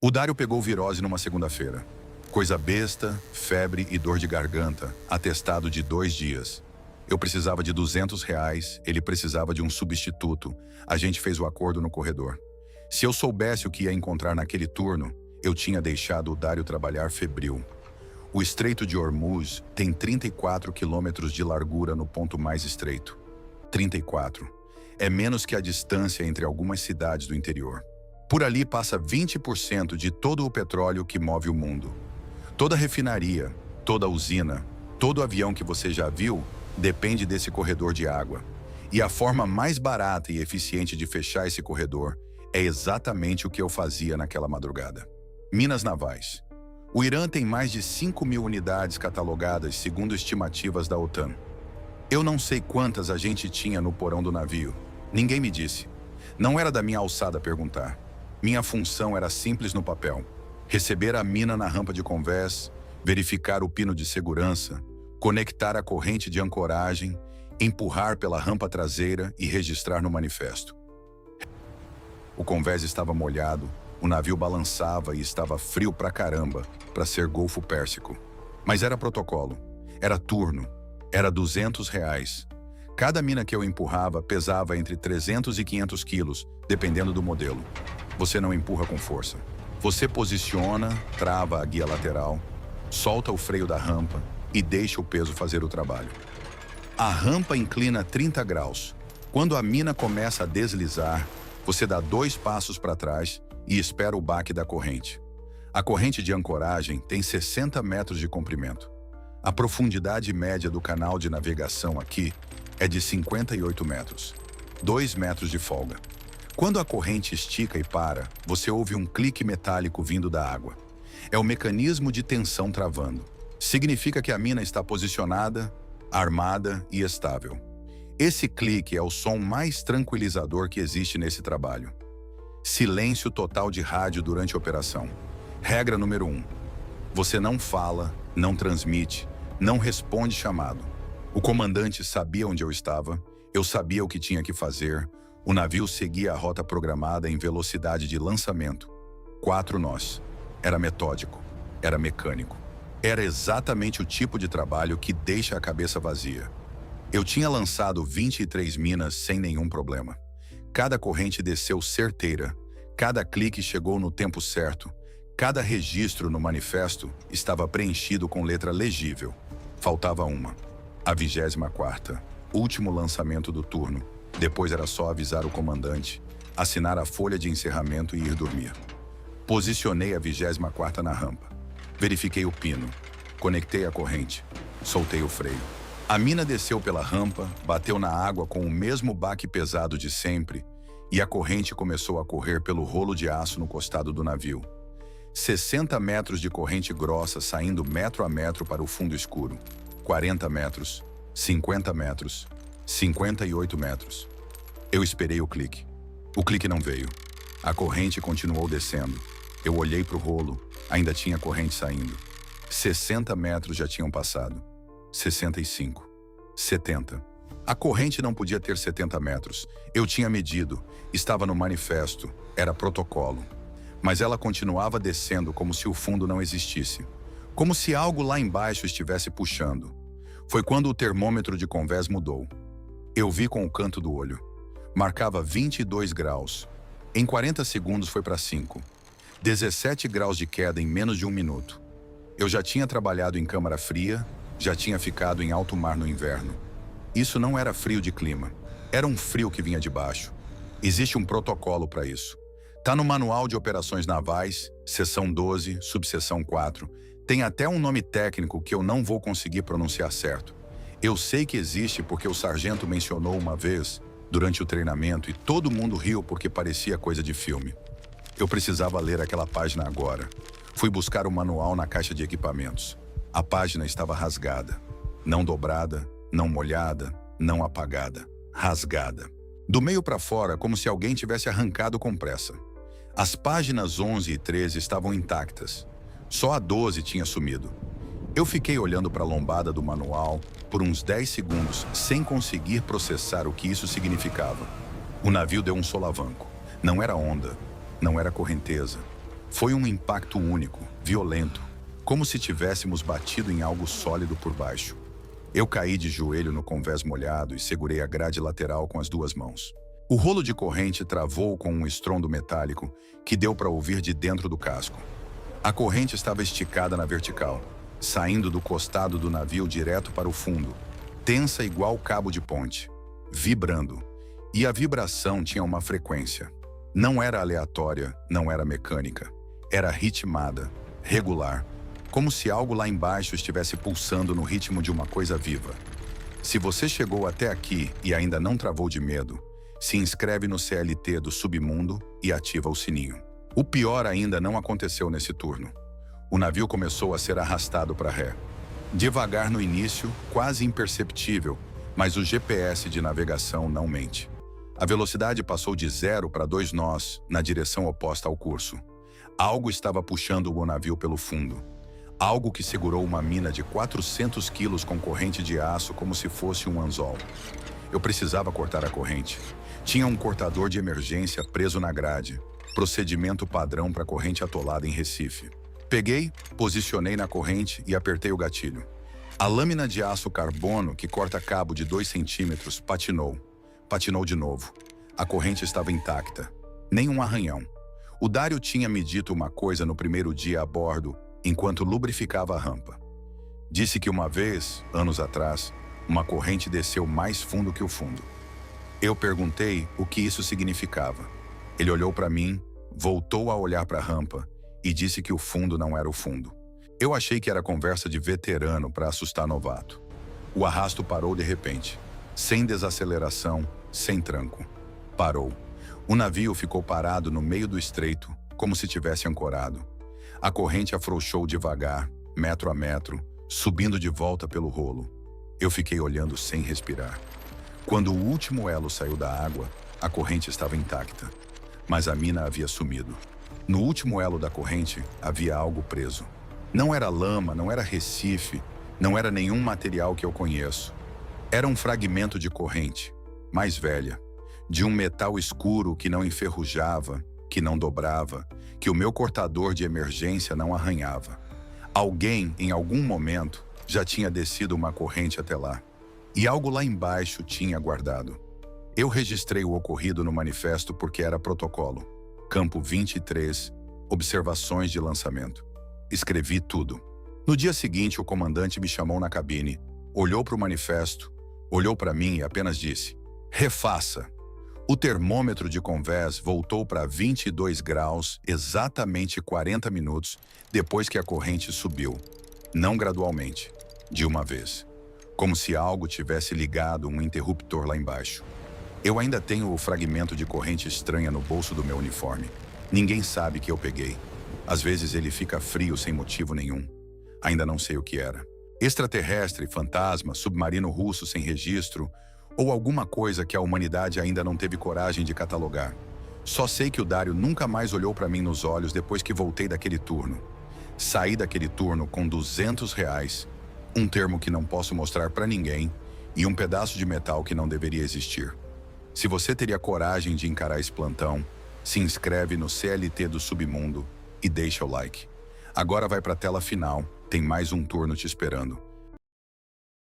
O Dário pegou virose numa segunda-feira. Coisa besta, febre e dor de garganta, atestado de 2 dias. Eu precisava de R$ 200, ele precisava de um substituto. A gente fez o acordo no corredor. Se eu soubesse o que ia encontrar naquele turno, eu tinha deixado o Dário trabalhar febril. O Estreito de Hormuz tem 34 quilômetros de largura no ponto mais estreito. 34. É menos que a distância entre algumas cidades do interior. Por ali passa 20% de todo o petróleo que move o mundo. Toda refinaria, toda usina, todo avião que você já viu depende desse corredor de água. E a forma mais barata e eficiente de fechar esse corredor é exatamente o que eu fazia naquela madrugada. Minas navais. O Irã tem mais de 5.000 unidades catalogadas segundo estimativas da OTAN. Eu não sei quantas a gente tinha no porão do navio. Ninguém me disse. Não era da minha alçada perguntar. Minha função era simples no papel. Receber a mina na rampa de convés, verificar o pino de segurança, conectar a corrente de ancoragem, empurrar pela rampa traseira e registrar no manifesto. O convés estava molhado, o navio balançava e estava frio pra caramba para ser Golfo Pérsico. Mas era protocolo, era turno, era R$ 200. Cada mina que eu empurrava pesava entre 300 e 500 quilos, dependendo do modelo. Você não empurra com força. Você posiciona, trava a guia lateral, solta o freio da rampa e deixa o peso fazer o trabalho. A rampa inclina 30 graus. Quando a mina começa a deslizar, você dá 2 passos para trás e espera o baque da corrente. A corrente de ancoragem tem 60 metros de comprimento. A profundidade média do canal de navegação aqui é de 58 metros. 2 metros de folga. Quando a corrente estica e para, você ouve um clique metálico vindo da água. É o mecanismo de tensão travando. Significa que a mina está posicionada, armada e estável. Esse clique é o som mais tranquilizador que existe nesse trabalho. Silêncio total de rádio durante a operação. Regra número 1. Você não fala, não transmite, não responde chamado. O comandante sabia onde eu estava, eu sabia o que tinha que fazer, o navio seguia a rota programada em velocidade de lançamento. 4 nós. Era metódico, era mecânico. Era exatamente o tipo de trabalho que deixa a cabeça vazia. Eu tinha lançado 23 minas sem nenhum problema. Cada corrente desceu certeira, cada clique chegou no tempo certo, cada registro no manifesto estava preenchido com letra legível. Faltava uma. A 24ª, último lançamento do turno. Depois era só avisar o comandante, assinar a folha de encerramento e ir dormir. Posicionei a 24ª na rampa. Verifiquei o pino. Conectei a corrente. Soltei o freio. A mina desceu pela rampa, bateu na água com o mesmo baque pesado de sempre e a corrente começou a correr pelo rolo de aço no costado do navio. 60 metros de corrente grossa saindo metro a metro para o fundo escuro. 40 metros, 50 metros, 58 metros. Eu esperei o clique. O clique não veio. A corrente continuou descendo. Eu olhei para o rolo. Ainda tinha corrente saindo. 60 metros já tinham passado. 65. 70. A corrente não podia ter 70 metros. Eu tinha medido. Estava no manifesto. Era protocolo. Mas ela continuava descendo como se o fundo não existisse. Como se algo lá embaixo estivesse puxando. Foi quando o termômetro de convés mudou. Eu vi com o canto do olho. Marcava 22 graus. Em 40 segundos foi para 5. 17 graus de queda em menos de 1 minuto. Eu já tinha trabalhado em câmara fria, já tinha ficado em alto mar no inverno. Isso não era frio de clima. Era um frio que vinha de baixo. Existe um protocolo para isso. Tá no Manual de Operações Navais, seção 12, subseção 4. Tem até um nome técnico que eu não vou conseguir pronunciar certo. Eu sei que existe porque o sargento mencionou uma vez, durante o treinamento, e todo mundo riu porque parecia coisa de filme. Eu precisava ler aquela página agora. Fui buscar o manual na caixa de equipamentos. A página estava rasgada. Não dobrada, não molhada, não apagada. Rasgada. Do meio para fora, como se alguém tivesse arrancado com pressa. As páginas 11 e 13 estavam intactas. Só a 12 tinha sumido. Eu fiquei olhando para a lombada do manual por uns 10 segundos, sem conseguir processar o que isso significava. O navio deu um solavanco. Não era onda, não era correnteza. Foi um impacto único, violento, como se tivéssemos batido em algo sólido por baixo. Eu caí de joelho no convés molhado e segurei a grade lateral com as duas mãos. O rolo de corrente travou com um estrondo metálico que deu para ouvir de dentro do casco. A corrente estava esticada na vertical, saindo do costado do navio direto para o fundo, tensa igual cabo de ponte, vibrando. E a vibração tinha uma frequência. Não era aleatória, não era mecânica. Era ritmada, regular, como se algo lá embaixo estivesse pulsando no ritmo de uma coisa viva. Se você chegou até aqui e ainda não travou de medo, se inscreve no CLT do Submundo e ativa o sininho. O pior ainda não aconteceu nesse turno. O navio começou a ser arrastado para ré. Devagar no início, quase imperceptível, mas o GPS de navegação não mente. A velocidade passou de 0 para 2 nós na direção oposta ao curso. Algo estava puxando o navio pelo fundo. Algo que segurou uma mina de 400 quilos com corrente de aço como se fosse um anzol. Eu precisava cortar a corrente. Tinha um cortador de emergência preso na grade. Procedimento padrão para corrente atolada em Recife. Peguei, posicionei na corrente e apertei o gatilho. A lâmina de aço carbono, que corta cabo de 2 centímetros, patinou. Patinou de novo. A corrente estava intacta. Nem um arranhão. O Dário tinha me dito uma coisa no primeiro dia a bordo, enquanto lubrificava a rampa. Disse que uma vez, anos atrás, uma corrente desceu mais fundo que o fundo. Eu perguntei o que isso significava. Ele olhou para mim, voltou a olhar para a rampa e disse que o fundo não era o fundo. Eu achei que era conversa de veterano para assustar novato. O arrasto parou de repente, sem desaceleração, sem tranco. Parou. O navio ficou parado no meio do estreito, como se tivesse ancorado. A corrente afrouxou devagar, metro a metro, subindo de volta pelo rolo. Eu fiquei olhando sem respirar. Quando o último elo saiu da água, a corrente estava intacta, mas a mina havia sumido. No último elo da corrente, havia algo preso. Não era lama, não era recife, não era nenhum material que eu conheço. Era um fragmento de corrente, mais velha, de um metal escuro que não enferrujava, que não dobrava, que o meu cortador de emergência não arranhava. Alguém, em algum momento, já tinha descido uma corrente até lá. E algo lá embaixo tinha guardado. Eu registrei o ocorrido no manifesto porque era protocolo. Campo 23, observações de lançamento. Escrevi tudo. No dia seguinte, o comandante me chamou na cabine, olhou para o manifesto, olhou para mim e apenas disse: refaça. O termômetro de convés voltou para 22 graus exatamente 40 minutos depois que a corrente subiu. Não gradualmente, de uma vez. Como se algo tivesse ligado um interruptor lá embaixo. Eu ainda tenho o fragmento de corrente estranha no bolso do meu uniforme. Ninguém sabe que eu peguei. Às vezes ele fica frio sem motivo nenhum. Ainda não sei o que era. Extraterrestre, fantasma, submarino russo sem registro, ou alguma coisa que a humanidade ainda não teve coragem de catalogar. Só sei que o Dário nunca mais olhou para mim nos olhos depois que voltei daquele turno. Saí daquele turno com R$ 200, um termo que não posso mostrar para ninguém e um pedaço de metal que não deveria existir. Se você teria coragem de encarar esse plantão, se inscreve no CLT do Submundo e deixa o like. Agora vai para a tela final, tem mais um turno te esperando.